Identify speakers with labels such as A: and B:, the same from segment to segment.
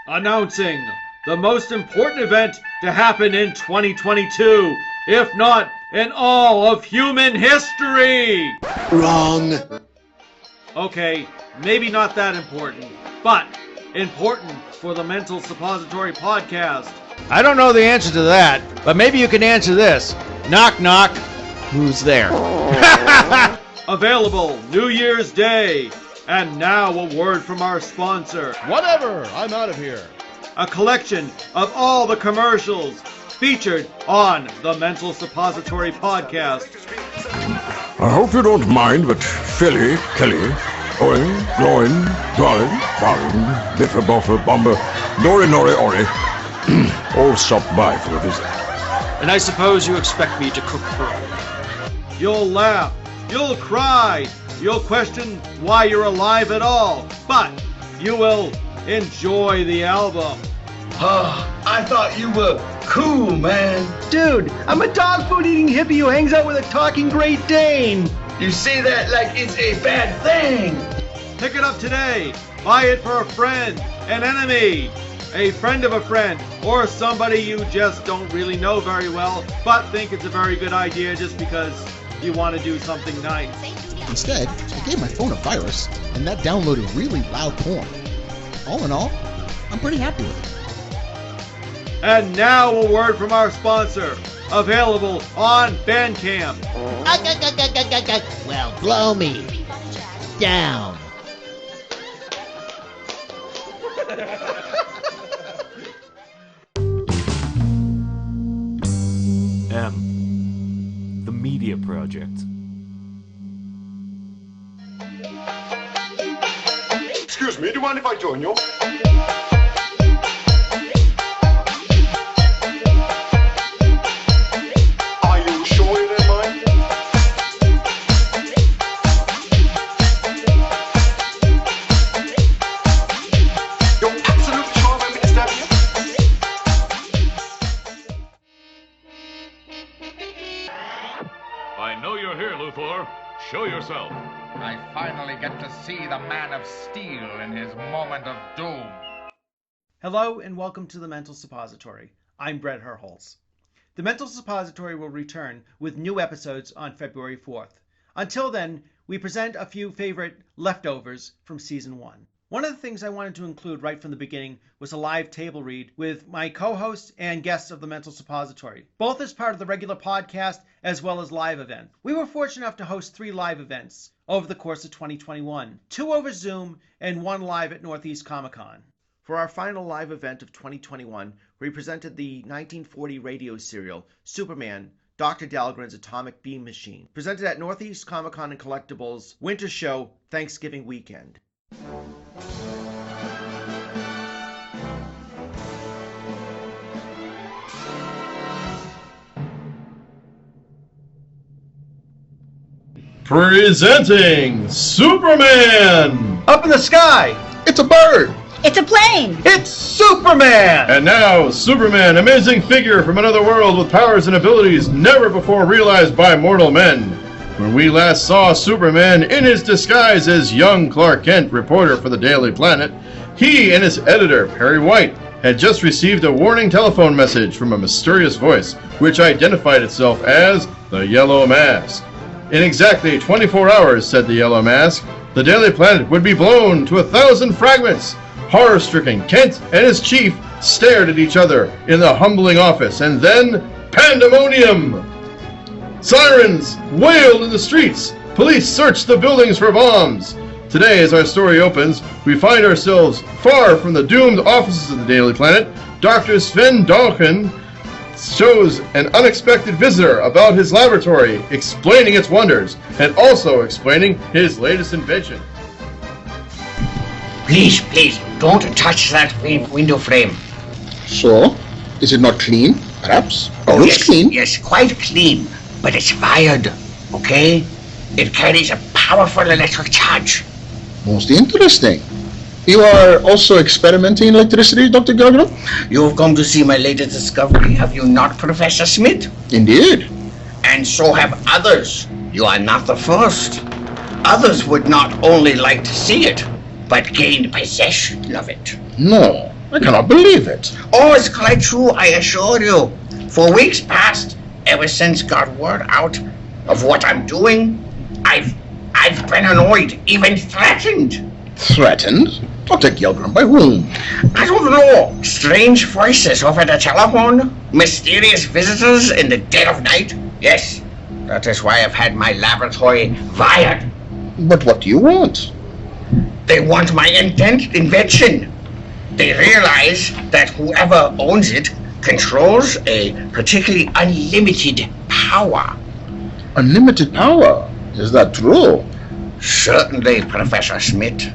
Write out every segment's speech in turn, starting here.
A: Announcing the most important event to happen in 2022, if not in all of human history!
B: Wrong.
A: Okay, maybe not that important, but important for the Mental Suppository Podcast.
C: I don't know the answer to that, but maybe you can answer this. Knock, knock. Who's there?
A: Available New Year's Day. And now a word from our sponsor.
D: Whatever, I'm out of here.
A: A collection of all the commercials featured on the Mental Suppository Podcast.
E: I hope you don't mind, but Philly, Kelly, Owen, Loin, Darling, Farring, Biffa, Boffa, Bomber, Dory, Nori, Ori, all stopped by for a visit.
C: And I suppose you expect me to cook for you.
A: You'll laugh, you'll cry, you'll question why you're alive at all, but you will enjoy the album.
F: I thought you were cool, man.
G: Dude, I'm a dog food eating hippie who hangs out with a talking Great Dane.
F: You say that like it's a bad thing.
A: Pick it up today. Buy it for a friend, an enemy, a friend of a friend, or somebody you just don't really know very well, but think it's a very good idea just because you want to do something nice.
B: Instead, I gave my phone a virus, and that downloaded really loud porn. All in all, I'm pretty happy with it.
A: And now a word from our sponsor. Available on Bandcamp.
H: Well, blow me down.
I: The Media Project.
E: Excuse me, do you mind if I join you? Are you sure you don't mind? You're absolutely sure I'm disturb you?
J: I know you're here, Luthor. Show yourself.
K: I finally get to see the Man of Steel in his moment of doom.
L: Hello and welcome to the Mental Suppository. I'm Bret Herholz. The Mental Suppository will return with new episodes on February 4th. Until then, we present a few favorite leftovers from Season 1. One of the things I wanted to include right from the beginning was a live table read with my co-hosts and guests of the Mental Suppository, both as part of the regular podcast as well as live event. We were fortunate enough to host 3 live events over the course of 2021, 2 over Zoom and 1 live at Northeast Comic-Con. For our final live event of 2021, we presented the 1940 radio serial, Superman, Dr. Dahlgren's Atomic Beam Machine, presented at Northeast Comic-Con and Collectibles Winter Show Thanksgiving weekend.
D: Presenting Superman!
G: Up in the sky!
B: It's a bird!
M: It's a plane!
G: It's Superman!
D: And now, Superman, amazing figure from another world with powers and abilities never before realized by mortal men. When we last saw Superman in his disguise as young Clark Kent, reporter for the Daily Planet, he and his editor, Perry White, had just received a warning telephone message from a mysterious voice, which identified itself as the Yellow Mask. In exactly 24 hours, said the Yellow Mask, the Daily Planet would be blown to 1,000 fragments. Horror-stricken, Kent and his chief stared at each other in the humbling office, and then pandemonium! Sirens wailed in the streets. Police searched the buildings for bombs. Today, as our story opens, we find ourselves far from the doomed offices of the Daily Planet. Dr. Sven Dahlgren shows an unexpected visitor about his laboratory, explaining its wonders, and also explaining his latest invention.
N: Please, don't touch that window frame.
B: So, is it not clean, perhaps? Oh, it's clean.
N: Yes, quite clean, but it's wired, okay? It carries a powerful electric charge.
B: Most interesting. You are also experimenting in electricity, Dr. Goddard?
N: You've come to see my latest discovery, have you not, Professor Smith?
B: Indeed.
N: And so have others. You are not the first. Others would not only like to see it, but gain possession of it.
B: No,
E: I cannot believe it.
N: Oh, it's quite true, I assure you. For weeks past, ever since got word out of what I'm doing, I've been annoyed, even threatened.
E: Threatened? Dr. Dahlgren, by whom?
N: I don't know. Strange voices over the telephone, mysterious visitors in the dead of night. Yes, that is why I've had my laboratory wired.
E: But what do you want?
N: They want my invention. They realize that whoever owns it controls a particularly unlimited power.
E: Unlimited power? Is that true?
N: Certainly, Professor Schmidt.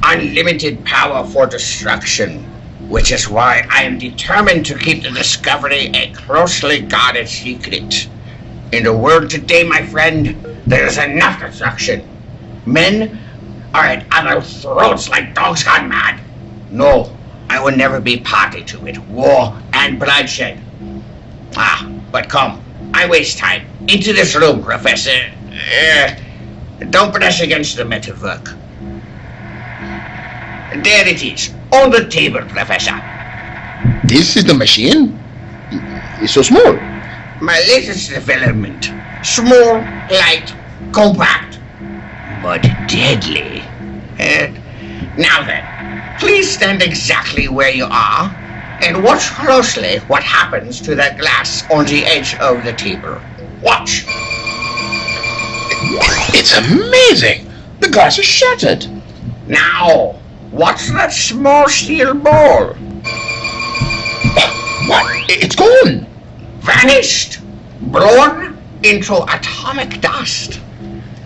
N: Unlimited power for destruction, which is why I am determined to keep the discovery a closely guarded secret. In the world today, my friend, there is enough destruction. Men are at other throats like dogs gone mad. No, I will never be party to it. War and bloodshed. But come, I waste time. Into this room, Professor. Don't press against the metalwork. There it is, on the table, Professor.
E: This is the machine? It's so small.
N: My latest development. Small, light, compact, but deadly. Now then, please stand exactly where you are and watch closely what happens to that glass on the edge of the table. Watch.
E: It's amazing. The glass is shattered.
N: Now, watch that small steel ball.
E: What? It's gone.
N: Vanished. Blown into atomic dust.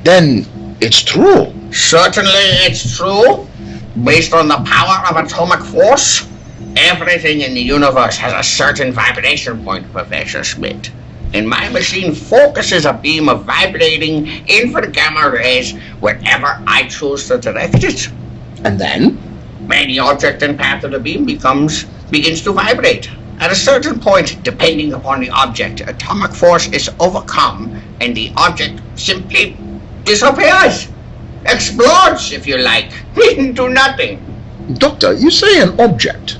E: Then it's true.
N: Certainly it's true. Based on the power of atomic force, everything in the universe has a certain vibration point, Professor Schmidt. And my machine focuses a beam of vibrating infrared gamma rays wherever I choose to direct it.
E: And then?
N: Any object in path of the beam begins to vibrate. At a certain point, depending upon the object, atomic force is overcome and the object simply disappears. Explodes, if you like, into nothing.
E: Doctor, you say an object.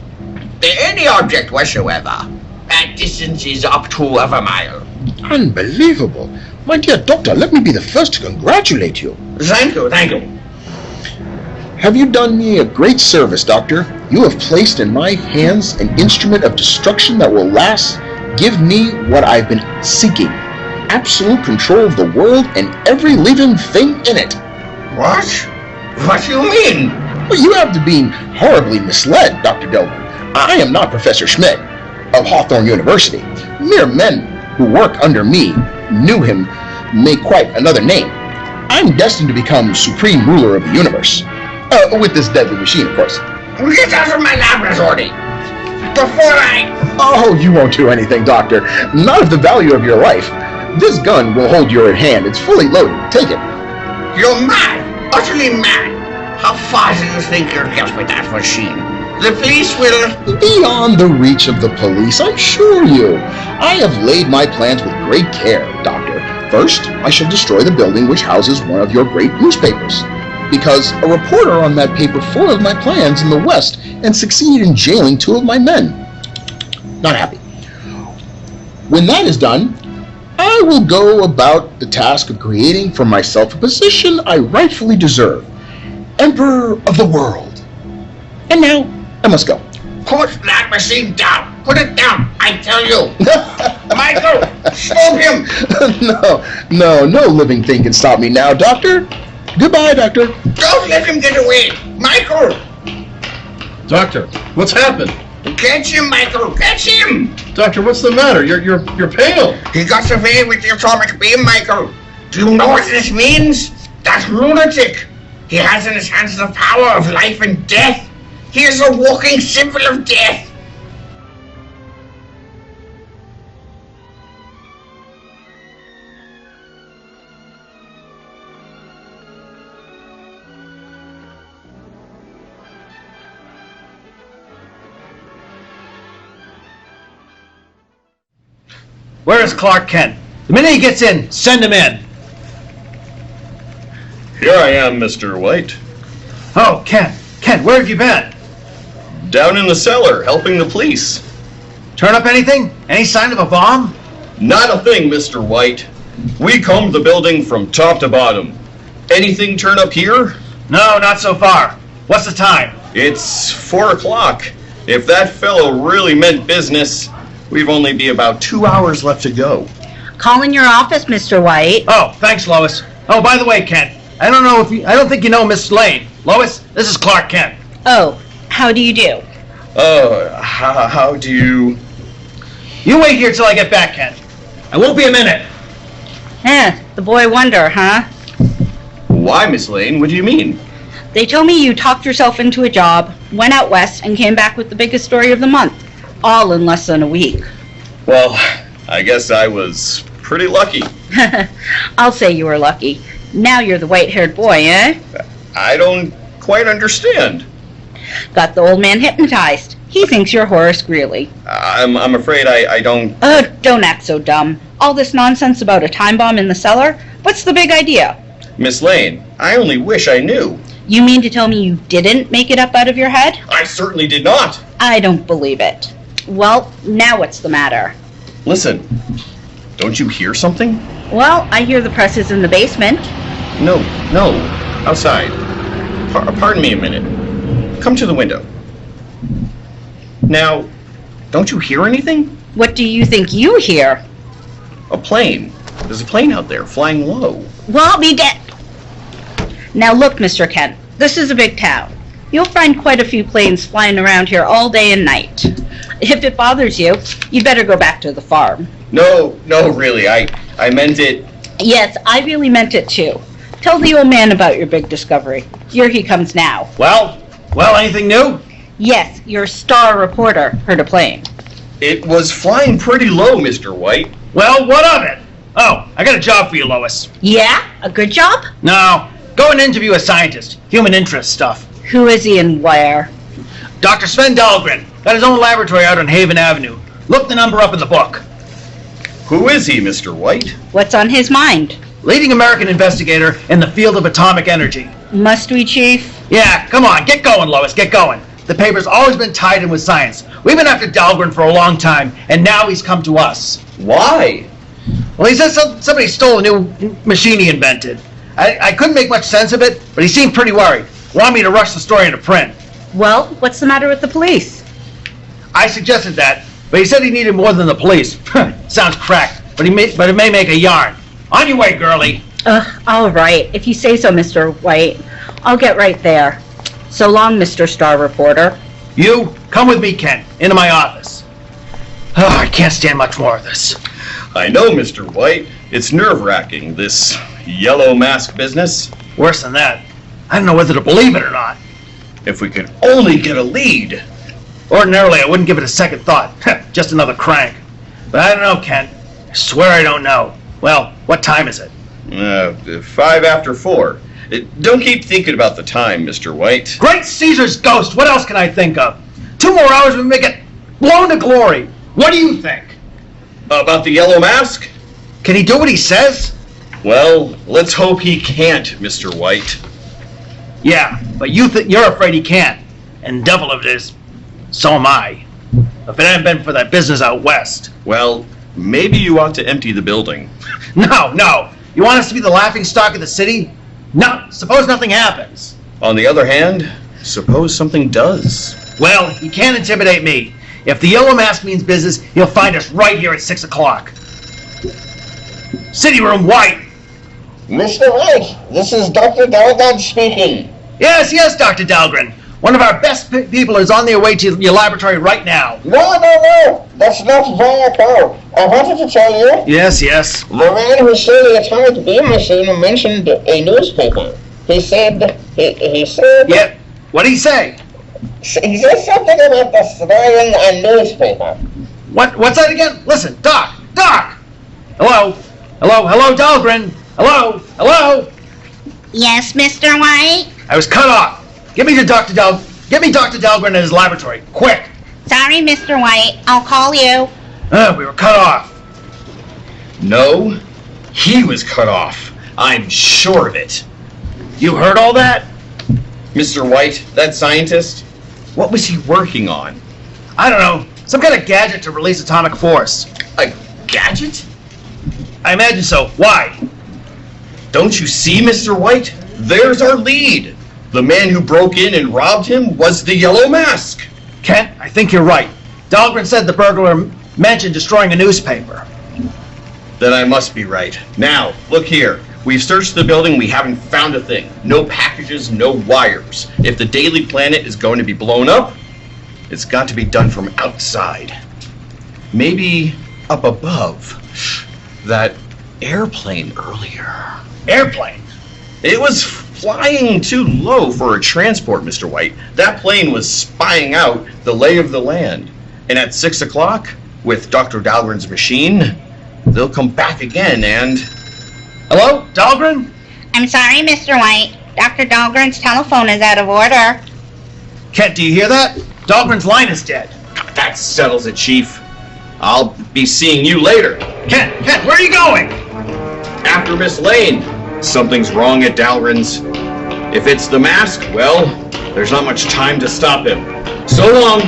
N: Any object whatsoever. At distances up to a mile.
E: Unbelievable. My dear doctor, let me be the first to congratulate you.
N: Thank you.
E: Have you done me a great service, Doctor? You have placed in my hands an instrument of destruction that will give me what I've been seeking. Absolute control of the world and every living thing in it.
N: What? What do you mean?
E: Well, you have to be horribly misled, Dr. Dahlgren. I am not Professor Schmidt of Hawthorne University. Mere men who work under me knew him may quite another name. I'm destined to become supreme ruler of the universe. With this deadly machine, of course.
N: Get out of my laboratory!
E: Oh, you won't do anything, Doctor. Not of the value of your life. This gun will hold you in hand. It's fully loaded. Take it.
N: You're mad! Utterly mad! How far do you think you'll get with that machine? The police will...
E: Beyond the reach of the police, I assure you. I have laid my plans with great care, Doctor. First, I shall destroy the building which houses one of your great newspapers. Because a reporter on that paper foiled my plans in the West and succeeded in jailing 2 of my men. Not happy. When that is done, I will go about the task of creating for myself a position I rightfully deserve. Emperor of the world. And now, I must go.
N: Put that machine down. Put it down, I tell you. Michael, stop him.
E: No living thing can stop me now, Doctor. Goodbye, Doctor.
N: Don't let him get away. Michael.
D: Doctor, what's happened?
N: Catch him, Michael. Catch him.
D: Doctor, what's the matter? You're pale.
N: He got away with the atomic beam, Michael. Do you know what this means? That lunatic. He has in his hands the power of life and death. He is a walking symbol of death.
C: Where is Clark Kent? The minute he gets in, send him in.
D: Here I am, Mr. White.
C: Oh, Kent, where have you been?
D: Down in the cellar, helping the police.
C: Turn up anything? Any sign of a bomb?
D: Not a thing, Mr. White. We combed the building from top to bottom. Anything turn up here?
C: No, not so far. What's the time?
D: It's 4 o'clock. If that fellow really meant business, we've only be about 2 hours left to go.
I: Calling your office, Mr. White.
C: Oh, thanks, Lois. Oh, by the way, Kent, I don't think you know Miss Lane. Lois, this is Clark Kent.
I: Oh, how do you do?
D: How do you...
C: You wait here till I get back, Kent. I won't be a minute.
I: The boy wonder, huh?
D: Why, Miss Lane? What do you mean?
I: They told me you talked yourself into a job, went out west, and came back with the biggest story of the month. All in less than a week.
D: Well, I guess I was pretty lucky.
I: I'll say you were lucky. Now you're the white-haired boy, eh?
D: I don't quite understand.
I: Got the old man hypnotized. He thinks you're Horace Greeley.
D: I'm afraid I don't...
I: Don't act so dumb. All this nonsense about a time bomb in the cellar? What's the big idea?
D: Miss Lane, I only wish I knew.
I: You mean to tell me you didn't make it up out of your head?
D: I certainly did not.
I: I don't believe it. Well, now what's the matter?
D: Listen, don't you hear something?
I: Well, I hear the presses in the basement.
D: No, outside. Pardon me a minute. Come to the window. Now, don't you hear anything?
I: What do you think you hear?
D: A plane. There's a plane out there, flying low.
I: Well, I'll be dead. Now look, Mr. Kent, this is a big town. You'll find quite a few planes flying around here all day and night. If it bothers you, you'd better go back to the farm.
D: No, really, I meant it.
I: Yes, I really meant it too. Tell the old man about your big discovery. Here he comes now.
C: Well, anything new?
I: Yes, your star reporter heard a plane.
D: It was flying pretty low, Mr. White.
C: Well, what of it? Oh, I got a job for you, Lois.
I: Yeah? A good job?
C: No. Go and interview a scientist. Human interest stuff.
I: Who is he and where?
C: Dr. Sven Dahlgren. Got his own laboratory out on Haven Avenue. Look the number up in the book.
D: Who is he, Mr. White?
I: What's on his mind?
C: Leading American investigator in the field of atomic energy.
I: Must we, Chief?
C: Yeah, come on. Get going, Lois. Get going. The paper's always been tied in with science. We've been after Dahlgren for a long time, and now he's come to us.
D: Why?
C: Well, he says somebody stole a new machine he invented. I couldn't make much sense of it, but he seemed pretty worried. Wanted me to rush the story into print.
I: Well, what's the matter with the police?
C: I suggested that, but he said he needed more than the police. Sounds cracked, but it may make a yarn. On your way, girlie.
I: All right. If you say so, Mr. White. I'll get right there. So long, Mr. Star Reporter.
C: You, come with me, Kent, into my office. Oh, I can't stand much more of this.
D: I know, Mr. White. It's nerve-wracking, this yellow mask business.
C: Worse than that. I don't know whether to believe it or not.
D: If we could only get a lead.
C: Ordinarily, I wouldn't give it a second thought. Just another crank. But I don't know, Kent. I swear I don't know. Well, what time is it?
D: 5 after 4. Don't keep thinking about the time, Mr. White.
C: Great Caesar's ghost! What else can I think of? 2 more hours would make it blown to glory. What do you think?
D: About the yellow mask?
C: Can he do what he says?
D: Well, let's hope he can't, Mr. White.
C: Yeah, but you're afraid he can't. And devil of it is, so am I. If it hadn't been for that business out west.
D: Well, maybe you ought to empty the building.
C: No. You want us to be the laughingstock of the city? No. Suppose nothing happens.
D: On the other hand, suppose something does.
C: Well, you can't intimidate me. If the yellow mask means business, he'll find us right here at 6 o'clock. City Room White.
N: Mr. White, this is Dr. Dahlgren speaking.
C: Yes, Dr. Dahlgren. One of our best people is on their way to your laboratory right now.
N: No. That's not why I called. I wanted to tell you.
C: Yes.
N: The man who stole the atomic beam machine mentioned a newspaper. He said...
C: Yeah, what did he say?
N: He said something about destroying a newspaper.
C: What's that again? Listen, Doc! Hello, Dahlgren! Hello?
I: Yes, Mr. White?
C: I was cut off. Get me Dr. Dahlgren at his laboratory, quick!
I: Sorry, Mr. White. I'll call you.
C: We were cut off.
D: No, he was cut off. I'm sure of it.
C: You heard all that?
D: Mr. White, that scientist,
N: What was he working on?
C: I don't know. Some kind of gadget to release atomic force.
N: A gadget?
C: I imagine so. Why?
N: Don't you see, Mr. White? There's our lead. The man who broke in and robbed him was the Yellow Mask.
C: Kent, I think you're right. Dahlgren said the burglar mentioned destroying a newspaper.
N: Then I must be right. Now, look here. We've searched the building, we haven't found a thing. No packages, no wires. If the Daily Planet is going to be blown up, it's got to be done from outside. Maybe up above. That airplane earlier.
C: Airplane?
N: It was flying too low for a transport, Mr. White. That plane was spying out the lay of the land. And at 6 o'clock, with Dr. Dahlgren's machine, they'll come back again and...
C: Hello, Dahlgren?
I: I'm sorry, Mr. White. Dr. Dahlgren's telephone is out of order.
C: Kent, do you hear that? Dahlgren's line is dead.
N: That settles it, Chief. I'll be seeing you later.
C: Kent, where are you going?
N: After Miss Lane. Something's wrong at Dahlgren's. If it's the mask, well, there's not much time to stop him. So long.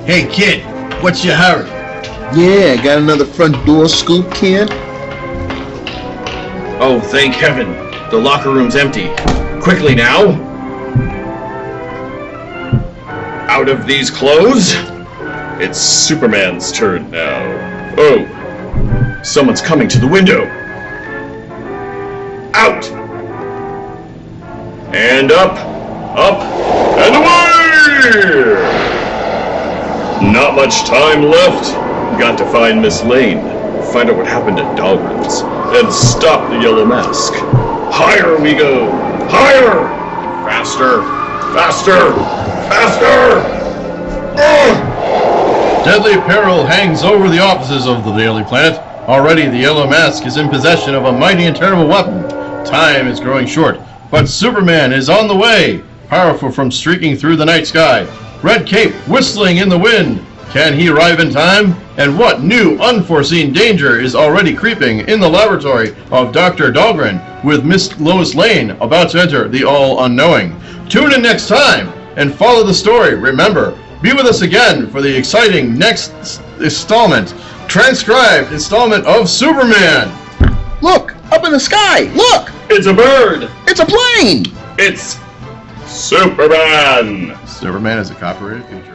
D: Hey, kid, what's your hurry?
M: Yeah, got another front door scoop, kid?
N: Oh, thank heaven. The locker room's empty. Quickly now. Out of these clothes. It's Superman's turn now. Oh, someone's coming to the window. Out! And up, and away! Not much time left. Got to find Miss Lane, find out what happened at Dahlgren's, and stop the Yellow Mask. Higher we go! Higher! Faster! Faster! Faster!
D: Deadly peril hangs over the offices of the Daily Planet. Already the Yellow Mask is in possession of a mighty and terrible weapon. Time is growing short, but Superman is on the way, powerful from streaking through the night sky. Red cape whistling in the wind. Can he arrive in time? And what new unforeseen danger is already creeping in the laboratory of Dr. Dahlgren with Miss Lois Lane about to enter the all-unknowing? Tune in next time and follow the story. Remember, be with us again for the exciting next installment, transcribed installment of Superman.
M: Look, up in the sky, look!
N: It's a bird!
M: It's a plane!
N: It's Superman!
D: Superman is a copyrighted feature.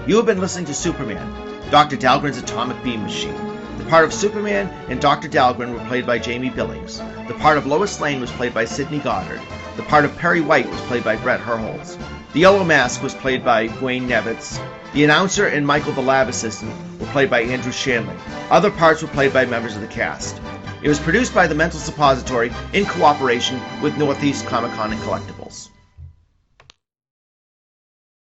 L: You have been listening to Superman, Dr. Dahlgren's atomic beam machine. The part of Superman and Dr. Dahlgren were played by Jamie Billings. The part of Lois Lane was played by Goddard. The part of Perry White was played by Bret Herholz. The Yellow Mask was played by Neves. The announcer and Michael the lab assistant were played by Andrew Shanley. Other parts were played by members of the cast. It was produced by the Mental Suppository in cooperation with Northeast Comic Con and Collectibles.